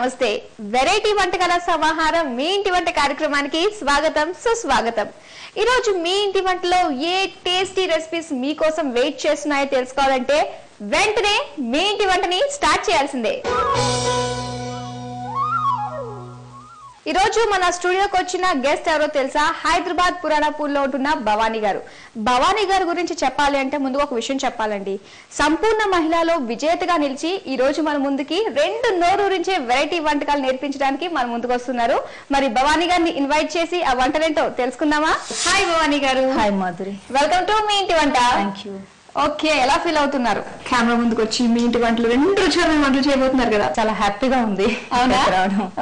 నమస్తే వెరైటీ వంటకాల సమాహారం మీ ఇంటి వంట కార్యక్రమానికి స్వాగతం సుస్వాగతం ఈ రోజు మీ ఇంటి వంటలో ఏ టేస్టీ రెసిపీస్ మీకోసం వెయిట్ చేస్తున్నాయో తెలుసుకోవాలంటే వెంటనే మీ ఇంటి వంటని స్టార్ట్ చేయాల్సిందే ఈ రోజు మన స్టూడియోకి వచ్చిన గెస్ట్ ఎవరో తెలుసా హైదరాబాద్ పురాణపూర్లో ఉంటున్న భవానీ గారు గురించి చెప్పాలి అంటే ముందు ఒక విషయం చెప్పాలండి సంపూర్ణ మహిళలో విజేతగా నిలిచి ఈ రోజు మన ముందుకి రెండు నోరూరించే వెరైటీ వంటకాలు నేర్పించడానికి మన ముందుకు వస్తున్నారు మరి భవానీ గారిని ఇన్వైట్ చేసి ఆ వంటలేంటో తెలుసుకుందామా హాయ్ భవానీ గారు hi Madhuri welcome to me ఇంటి వంట థాంక్యూ ఓకే ఎలా ఫీల్ అవుతున్నారు కెమెరా ముందుకు వచ్చి మీ ఇంటి వంటలు రెండు రుచికరమైన వంటలు చేయబోతున్నారు కదా చాలా హ్యాపీగా ఉంది అవునా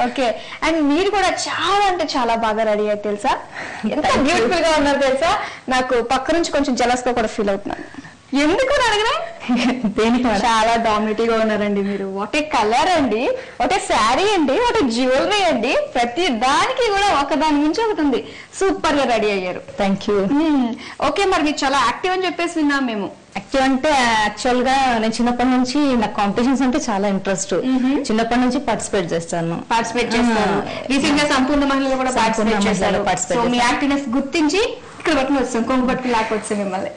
ఓకే అండ్ మీరు కూడా చాలా అంటే చాలా బాగా రెడీ అయ్యారు తెలుసా ఎంత బ్యూటిఫుల్ గా ఉన్నారు తెలుసా నాకు పక్క నుంచి కొంచెం జలస్ గా కూడా ఫీల్ అవుతున్నాను ఎందుకు అడగరా దేనికి చాలా డామినేటివ్ గా ఉన్నారండి మీరు ఒకటే కలర్ అండి ఒకటే శారీ అండి ఒకటే జ్యువెలరీ అండి ప్రతి దానికి కూడా ఒకదాని నుంచి ఒకటి ఉంది సూపర్ గా రెడీ అయ్యారు థ్యాంక్యూ ఓకే మరి మీరు చాలా యాక్టివ్ అని చెప్పేసి విన్నాం మేము యాక్టివ్ అంటే యాక్చువల్ గా నేను చిన్నప్పటి నుంచి నాకు కాంపిటీషన్స్ అంటే చాలా ఇంట్రెస్ట్ చిన్నప్పటి నుంచి పార్టిసిపేట్ చేస్తాను రీసెంట్ గా సంపూర్ణ మహిళలు కూడా పార్టిసిపేట్ చేశారు సో మీ యాక్టివ్నెస్ గుర్తించి ఇక్కడ పట్టుకుని వస్తాం కొంగు పట్టుకుని లాక్కొచ్చాం మిమ్మల్ని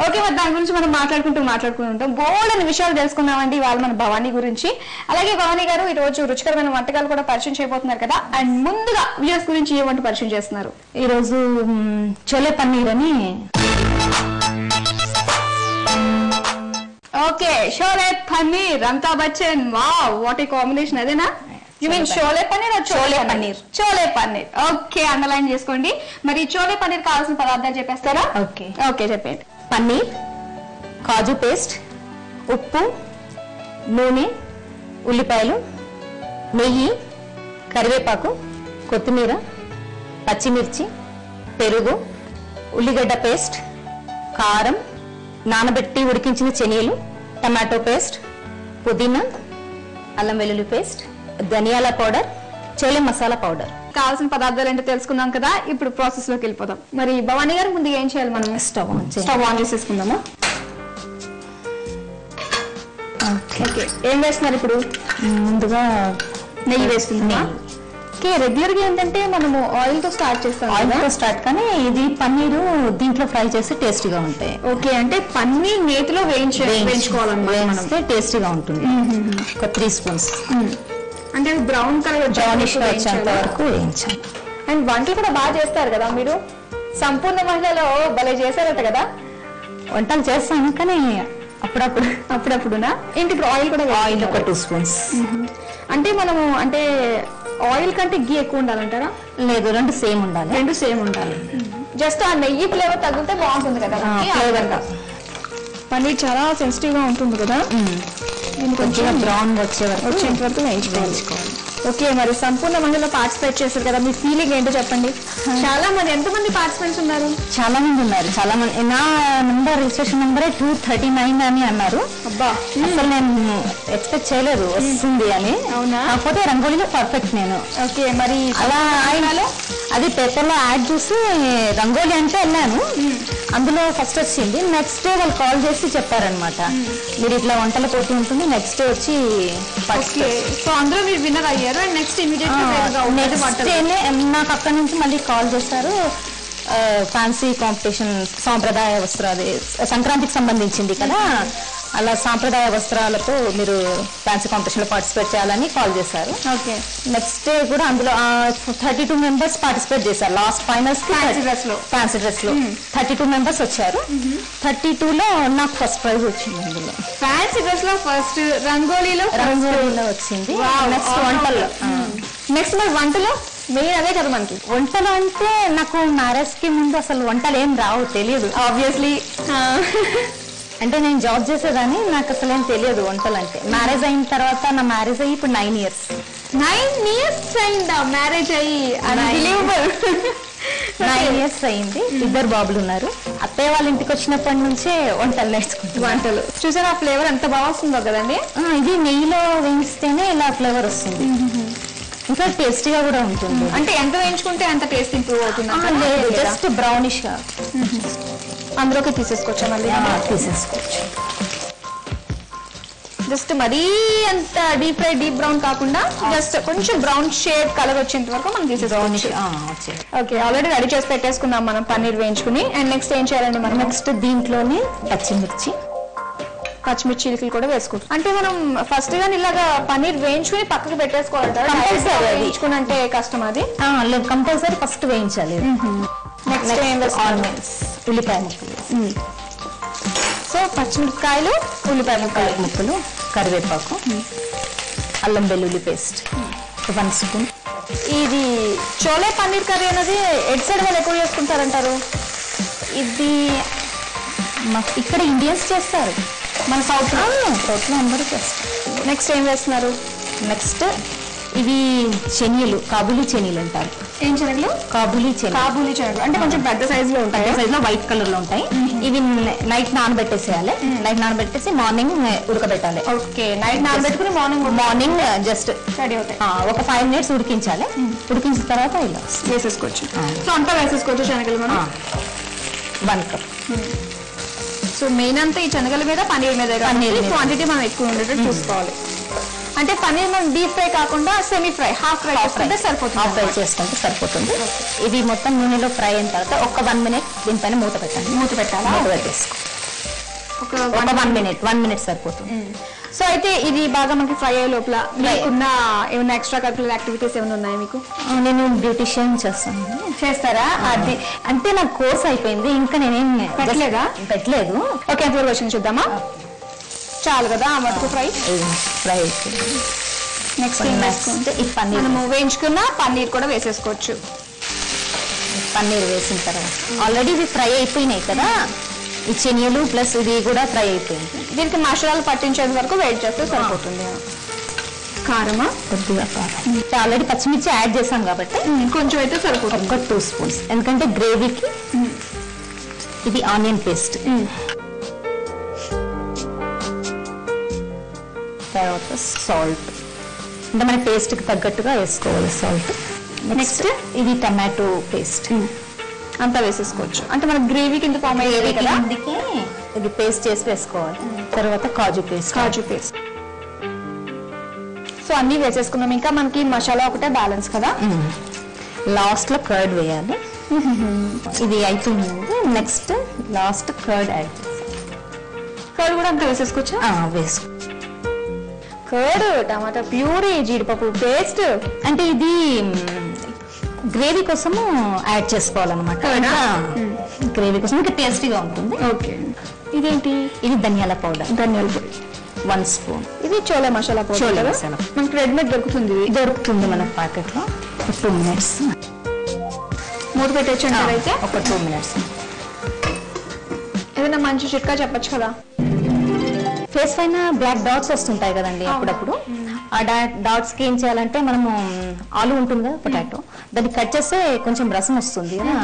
ఓకే మరి దాని గురించి మనం మాట్లాడుకుంటాం బోల్డని విషయాలు తెలుసుకున్నామండి ఇవాళ మన భవానీ గురించి అలాగే భవానీ గారు ఈ రోజు రుచికరమైన వంటకాలు కూడా పరిచయం చేయబోతున్నారు కదా అండ్ ముందుగా వ్యూయర్స్ గురించి ఏ వంట పరిచయం చేస్తున్నారు ఈ రోజు చోలే పన్నీర్ అని okay Sholay paneer Amitabh Bachchan wow what a combination అదేనా you mean Sholay paneer chole paneer okay underline చేసుకోండి మరి చోలే పన్నీర్ కావాల్సిన పదార్థాలు చెప్పేస్తారా ఓకే ఓకే చెప్పండి పన్నీర్ కాజు పేస్ట్ ఉప్పు నూనె ఉల్లిపాయలు నెయ్యి కరివేపాకు కొత్తిమీర పచ్చిమిర్చి పెరుగు ఉల్లిగడ్డ పేస్ట్ కారం నానబెట్టి ఉడికించిన శనగలు టమాటో పేస్ట్ పుదీనా అల్లం వెల్లుల్లి పేస్ట్ ధనియాల పౌడర్ చోలే మసాలా పౌడర్ కావాల్సిన పదార్థాలు ఏంటో తెలుసుకున్నాం కదా ఇప్పుడు ప్రాసెస్ లోకి వెళ్ళిపోదాం మరి భవానీ గారు ముందు ఏం చేయాలి మనం స్టవ్ ఆన్ చేసేసుకుందామా ఓకే ఏం వేస్తున్నారు ఇప్పుడు ముందుగా నెయ్యి వేసుకుందామా ఓకే రెగ్యులర్ గా ఏంటంటే మనము ఆయిల్ తో స్టార్ట్ చేస్తాం ఆయిల్ తో స్టార్ట్ కానీ ఇది పన్నీరు దీంట్లో ఫ్రై చేసి టేస్టీగా ఉంటాయి ఓకే అంటే పన్నీర్ నేతిలో వేయించుకోవాలన్నమాట టేస్టీగా ఉంటుంది ఒక 3 స్పూన్స్ అంటే బ్రౌన్ కలర్ బ్రౌనిష్ వచ్చేంత వరకు వేయించాలి అండ్ వంటలు కూడా బాగా చేస్తారు కదా మీరు సంపూర్ణ మహిళలో భలే చేశారట కదా వంటలు చేస్తాను కానీ అప్పుడప్పుడునా ఏంటి ఇప్పుడు ఆయిల్ కూడా ఆయిల్ ఒక 2 స్పూన్స్ అంటే మనము అంటే ఆయిల్ కంటే గీ ఎక్కువ ఉండాలంటారా లేదు రెండు సేమ్ ఉండాలి జస్ట్ ఆ నెయ్యి ఫ్లేవర్ తగిలితే బాగుంటుంది కదా పన్నీర్ చాలా సెన్సిటివ్ గా ఉంటుంది కదా కొంచెం బ్రౌన్ వచ్చేంత వరకు వేయించుకోవాలి ఓకే మరి సంపూర్ణ మహిళలో పార్టిసిపేట్ చేశారు కదా మీ ఫీలింగ్ ఏంటో చెప్పండి చాలా మంది ఎంతమంది పార్టిసిపెంట్స్ ఉన్నారు చాలా మంది నా రిజిస్ట్రేషన్ నెంబరే 239 అని అన్నారు అబ్బా అసలు నేను ఎక్స్పెక్ట్ చేయలేదు వస్తుంది అని అవునా కాకపోతే రంగోలీలో పర్ఫెక్ట్ నేను ఓకే మరి అలా ఆయనలో అది పేపర్ లో యాడ్ చూసి రంగోలీ అంటే వెళ్ళాను అందులో ఫస్ట్ వచ్చింది నెక్స్ట్ డే వాళ్ళు కాల్ చేసి చెప్పారనమాట మీరు ఇట్లా వంటల పోటీ ఉంటుంది నెక్స్ట్ డే వచ్చి సో అందులో మీరు విన్నర్ అయ్యారు అండ్ నెక్స్ట్ నాకు అక్కడ నుంచి మళ్ళీ కాల్ చేస్తారు ఫ్యాన్సీ కాంపిటీషన్ సాంప్రదాయ వస్త్రాలు సంక్రాంతికి సంబంధించింది కదా అలా సాంప్రదాయ వస్త్రాలతో మీరు ఫ్యాన్సీ కాంపిటీషన్ లో పార్టిసిపేట్ చేయాలని కాల్ చేశారు ఓకే నెక్స్ట్ డే కూడా అందులో 32 మెంబర్స్ పార్టిసిపేట్ చేశారు లాస్ట్ ఫైనల్స్ ఫ్యాన్సీ డ్రెస్ లో 32 మెంబర్స్ వచ్చారు 32 లో నాకు ఫస్ట్ ప్రైజ్ వచ్చింది అందులో ఫ్యాన్సీ డ్రెస్ లో ఫస్ట్ రంగోలీలో వచ్చింది నెక్స్ట్ మరి వంటలో మెయిన్ అదే కదా మనకి వంటలు అంటే నాకు మ్యారేజ్ కి ముందు అసలు వంటలు ఏం రావు తెలియదు ఆబ్వియస్లీ అంటే నేను జాబ్ చేసేదాన్ని నాకు అసలు ఏం తెలియదు వంటలు అంటే మ్యారేజ్ అయిన తర్వాత నా మ్యారేజ్ అయ్యి ఇప్పుడు 9 years అయిందా మ్యారేజ్ అయ్యి 9 years అయింది 2 బాబులు ఉన్నారు అత్తయ్య వాళ్ళ ఇంటికి వచ్చినప్పటి నుంచే వంటలు నేర్చుకుంటాను వంటలు చూసారు ఆ ఫ్లేవర్ ఎంత బాగా వస్తుందో కదండి ఇది నెయ్యిలో వేయిస్తేనే ఇలా ఫ్లేవర్ వస్తుంది ఇంకా టేస్టీగా కూడా ఉంటుంది అంటే ఎంత వేయించుకుంటే అంత టేస్ట్ ఇంప్రూవ్ అవుతుంది జస్ట్ బ్రౌనిష్ గా అందులోకి తీసేసుకోవచ్చా మళ్ళీ తీసేసుకోవచ్చు జస్ట్ మరీ అంత డీప్ ఫ్రై డీప్ బ్రౌన్ కాకుండా జస్ట్ కొంచెం బ్రౌన్ షేడ్ కలర్ వచ్చేంత వరకు మనం తీసేసుకోవచ్చు. ఓకే, ఆల్రెడీ రెడీ చేసి పెట్టేసుకున్నాం మనం పన్నీర్ వేయించుకుని. అండ్ నెక్స్ట్ ఏం చేయాలండి మనం? నెక్స్ట్ దీంట్లోనే పచ్చిమిర్చి చీలికలు కూడా వేసుకోవచ్చు. అంటే మనం ఫస్ట్ గా ఇలాగా పన్నీర్ వేయించుకుని పక్కకు పెట్టేసుకోవాలి. వేయించుకుని అంటే కష్టం అది. లేదు, కంపల్సరీ ఫస్ట్ వేయించాలి. నెక్స్ట్ ఆనియన్స్, ఉల్లిపాయ ముక్కలు. సో పచ్చిమిరపకాయలు, ఉల్లిపాయ ముక్కలు, కరివేపాకు, అల్లం వెల్లుల్లి పేస్ట్ 1 స్పూన్. ఇది చోలే పన్నీర్ కర్రీ అనేది ఎడ్ సైడ్ వాళ్ళు ఎక్కువ చేసుకుంటారంటారు. ఇది ఇక్కడ ఇండియన్స్ చేస్తారు, మన సౌత్ లో అందరూ చేస్తారు. నెక్స్ట్ ఏం వేస్తున్నారు? నెక్స్ట్ ఇవి శనగలు, కాబూలీ శనగలు అంటారు. ఏం శనగలు? కాబూలీ శనగలు. కాబూలీ శనగలు అంటే కొంచెం పెద్ద సైజ్ లో ఉంటాయి. పెద్ద సైజ్ లో వైట్ కలర్ లో ఉంటాయి. ఇవి నైట్ నానబెట్టేసేయాలి. నైట్ నానబెట్టేసి మార్నింగ్ ఉడకబెట్టాలి. ఓకే, నైట్ నానబెట్టుకుని మార్నింగ్ జస్ట్ రెడీ అవుతాయి. ఒక 5 minutes ఉడికించాలి. ఉడికించిన తర్వాత ఇలా వేసేసుకోవచ్చు. సో అంతా వేసేసుకోవచ్చు శనగలు మనం. 1 cup. సో మెయిన్ అంతా ఈ శనగల మీద పన్నీర్ మీద క్వాంటిటీ మనం ఎక్కువ ఉండేటట్టు చూసుకోవాలి. అంటే పన్నీర్ మనం డీప్ ఫ్రై కాకుండా సెమీ ఫ్రై, హాఫ్ ఫ్రై చేసుకుంటే సరిపోతుంది. హాఫ్ ఫ్రై చేసుకుంటే సరిపోతుంది. ఇది మొత్తం నూనెలో ఫ్రై అయిన తర్వాత ఒక 1 minute దీనిపైన మూత పెట్టండి. మూత పెట్టాలా? మూత పెట్టేసుకో. ఒక 1 minute సరిపోతుంది. సో అయితే ఇది బాగా మనకి ఫ్రై అయ్యే లోపల మీకున్న ఏమైనా ఎక్స్ట్రా కరికులర్ యాక్టివిటీస్ ఏమైనా ఉన్నాయా మీకు? నేను బ్యూటిషియన్ చేస్తాను. చేస్తారా? అది అంటే నాకు కోర్స్ అయిపోయింది, ఇంకా నేనేం పెట్టలేదు. ఓకే, ఎంతవరకు వచ్చింది చూద్దామా? చాలు కదా ఆ మటుకు ఫ్రై అయిపోయింది. నెక్స్ట్ ఏం వేసుకుంటే ఈ పన్నీర్ మనము వేయించుకున్న పన్నీర్ కూడా వేసేసుకోవచ్చు. పన్నీర్ వేసిన తర్వాత ఆల్రెడీ ఇవి ఫ్రై అయిపోయినాయి కదా, ఈ శనగలు ప్లస్ ఇది కూడా ఫ్రై అయిపోయింది. దీనికి మసాలాలు పట్టించేంత వరకు వెయిట్ చేస్తే సరిపోతుంది. కారమా? కొద్దిగా కారం. ఆల్రెడీ పచ్చిమిర్చి యాడ్ చేసాం కాబట్టి కొంచెం అయితే సరిపోతుంది. ఒక 2 spoons. ఎందుకంటే గ్రేవీకి. ఇది ఆనియన్ పేస్ట్. తర్వాత సాల్ట్, అంటే మన టేస్ట్ కి తగ్గట్టుగా వేసుకోవాలి సాల్ట్. నెక్స్ట్ ఇది టమాటో పేస్ట్ అంతా వేసేసుకోవచ్చు. అంటే మన గ్రేవీ కింద ఫామ్ అయ్యేది కదా, అందుకే ఇది పేస్ట్ చేసి వేసుకోవాలి. తర్వాత కాజు పేస్ట్. సో అన్ని వేసేసుకున్నాం. ఇంకా మనకి మసాలా ఒకటే బ్యాలెన్స్ కదా. లాస్ట్ లో కర్డ్ వేయాలి. ఇది అయిపోయింది. నెక్స్ట్ లాస్ట్ కర్డ్ యాడ్ చేయాలి. కర్డ్ కూడా అంతా వేసేసుకోవచ్చు. వేసుకో. కర్డ్, టమాటా ప్యూరీ, జీడిపప్పు పేస్ట్. అంటే ఇది గ్రేవీ కోసము యాడ్ చేసుకోవాలన్నమాట. గ్రేవీ కోసం ఇంకా టేస్టీగా ఉంటుంది. ఓకే, ఇదేంటి? ఇది ధనియాల పౌడర్. ధనియాల పొడి 1 spoon. ఇది చోలే మసాలా పౌడర్. చోలే మసాలా మనకి రెడీమేడ్ దొరుకుతుంది మన ప్యాకెట్ లో. 2 minutes మూత పెట్టేచ్చండి. అయితే ఒక 2 minutes. ఏదైనా మంచి చిట్కా చెప్పచ్చు కదా? ఫేస్ పైన బ్లాక్ డాట్స్ వస్తుంటాయి కదండి అప్పుడప్పుడు. ఆ డాట్స్ కి ఏం చేయాలంటే మనము ఆలు ఉంటుంది కదా, పొటాటో, దాన్ని కట్ చేస్తే కొంచెం రసం వస్తుంది కదా,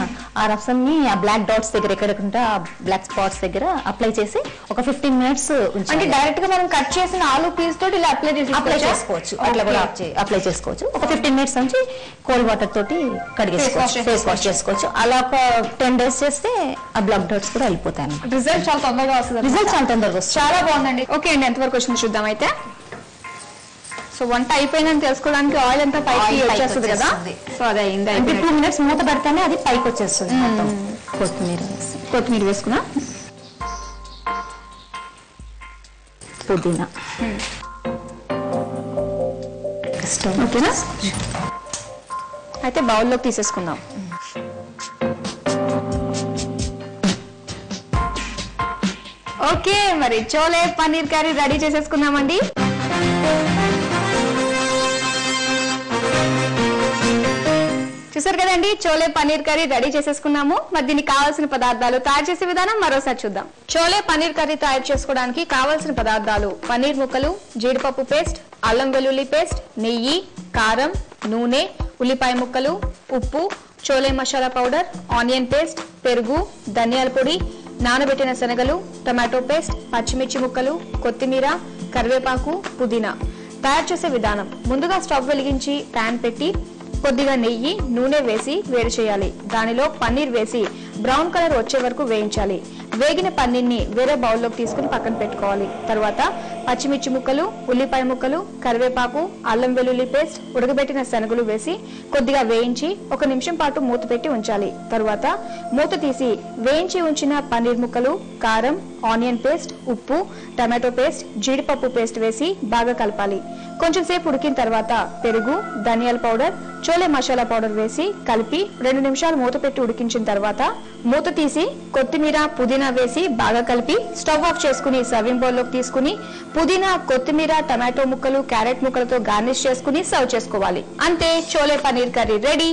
ఆ రసాన్ని ఆ బ్లాక్ డాట్స్ దగ్గర ఎక్కడకుంటే ఆ బ్లాక్ స్పాట్స్ దగ్గర అప్లై చేసి ఒక 15 minutes అంటే డైరెక్ట్ గా మనం కట్ చేసిన ఆలు పీస్ తోటి ఇలా అప్లై చేసుకోవచ్చు. అట్లా కూడా అప్లై చేసుకోవచ్చు. ఒక 15 minutes నుంచి కోల్డ్ వాటర్ తోటి కడిగేసుకోవచ్చు, ఫేస్ వాష్ చేసుకోవచ్చు. అలా ఒక 10 days చేస్తే ఆ బ్లాక్ డాట్స్ కూడా వెళ్ళిపోతాయి. రిజల్ట్ చాలా తొందరగా వస్తుంది. చాలా బాగుందండి. ఓకే అండి, ఎంతవరకు వచ్చింది చూద్దాం అయితే. సో వంట అయిపోయిందని తెలుసుకోవడానికి ఆయిల్ అంతా పైకి వచ్చేస్తుంది కదా. సో అదే అయింది. 2 minutes మూత పెడితేనే అది పైకి వచ్చేస్తుంది. కొత్తిమీర వేసుకున్నా, పుదీనా. ఓకేనా? అయితే బౌల్లోకి తీసేసుకుందాం. ఓకే, మరి చోలే పన్నీర్ కర్రీ రెడీ చేసేసుకున్నామండి. చూసారు కదండి, చోలే పన్నీర్ కర్రీ రెడీ చేసేసుకున్నాము. మరి దీనికి కావాల్సిన పదార్థాలు, తయారు చేసే విధానం మరోసారి చూద్దాం. చోలే పన్నీర్ కర్రీ తయారు చేసుకోవడానికి కావాల్సిన పదార్థాలు: పన్నీర్ ముక్కలు, జీడిపప్పు పేస్ట్, అల్లం వెల్లుల్లి పేస్ట్, నెయ్యి, కారం, నూనె, ఉల్లిపాయ ముక్కలు, ఉప్పు, chole masala powder, onion paste, పెరుగు, ధనియాల పొడి, నానబెట్టిన శనగలు, టమాటో పేస్ట్, పచ్చిమిర్చి ముక్కలు, కొత్తిమీర, కరివేపాకు, పుదీనా. తయారు చేసే విధానం: ముందుగా స్టవ్ వెలిగించి ప్యాన్ పెట్టి కొద్దిగా నెయ్యి, నూనె వేసి వేడి చేయాలి. దానిలో పన్నీర్ వేసి బ్రౌన్ కలర్ వచ్చే వరకు వేయించాలి. వేగిన పన్నీర్ని వేరే బౌల్లోకి తీసుకుని పక్కన పెట్టుకోవాలి. తర్వాత పచ్చిమిర్చి ముక్కలు, ఉల్లిపాయ ముక్కలు, కరివేపాకు, అల్లం వెల్లుల్లి పేస్ట్, ఉడకబెట్టిన శనగలు వేసి కొద్దిగా వేయించి 1 నిమిషం పాటు మూత పెట్టి ఉంచాలి. తరువాత మూత తీసి వేయించి ఉంచిన పన్నీర్ ముక్కలు, కారం, ఆనియన్ పేస్ట్, ఉప్పు, టమాటో పేస్ట్, జీడిపప్పు పేస్ట్ వేసి బాగా కలపాలి. కొంచెం సేపు ఉడికిన తర్వాత పెరుగు, ధనియాల పౌడర్, చోలే మసాలా పౌడర్ వేసి కలిపి 2 నిమిషాలు మూత పెట్టి ఉడికించిన తర్వాత మూత తీసి కొత్తిమీర, పుదీనా వేసి బాగా కలిపి స్టవ్ ఆఫ్ చేసుకుని సర్వింగ్ బౌల్ లోకి తీసుకుని పుదీనా, కొత్తిమీర, టమాటో ముక్కలు, క్యారెట్ ముక్కలతో గార్నిష్ చేసుకుని సర్వ్ చేసుకోవాలి. అంతే, చోలే పన్నీర్ కర్రీ రెడీ.